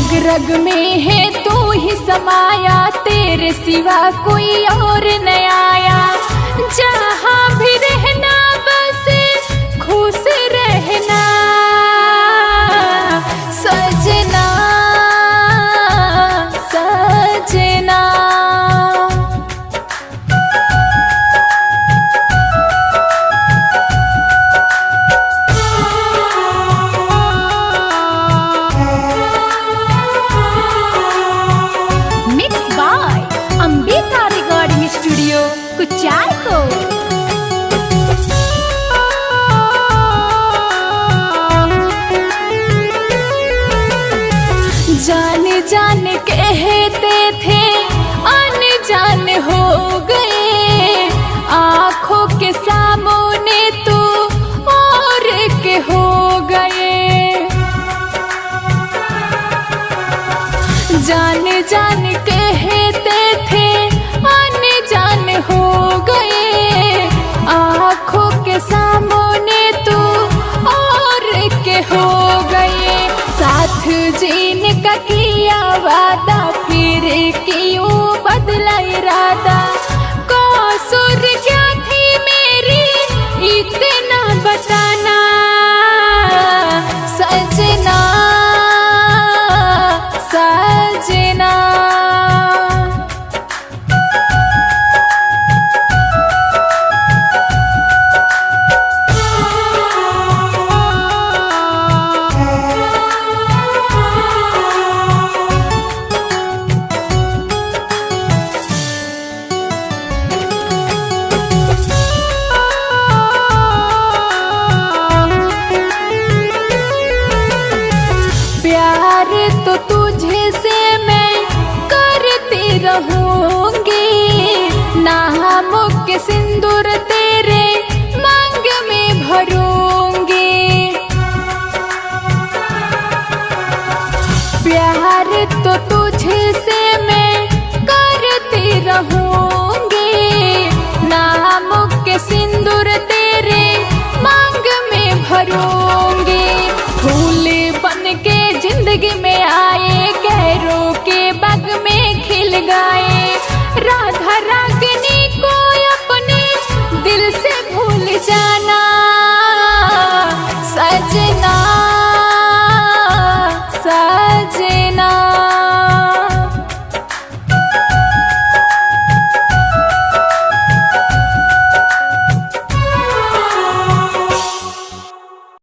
रग रग में है तू ही समाया, तेरे सिवा कोई और न आया। जहाँ भी रहना बस खुश रहना सजना सजना। Ambika recording studio Kuchaikote. जान जान कहते थे अनजान हो गए, आँखों के सामने तू और के हो गए। जान जान कहते थे अनजान हो गए, आँखों के सामने तू और के हो गए। साथ जीने का किया वादा, फिर क्यों बदला इरादा। कसूर क्या थी मेरी इतना बताना सजना सजना। प्यार तो तुझे से मैं करती रहूंगी, नाम के सिंदूर तेरे मांग में भरूंगी। प्यार तो तुझे से मैं करती रहूंगी, नाम के सिंदूर तेरे मांग में भरूंगी। फूल बन के जिंदगी में आए, गैरों के बाग में खिल गए।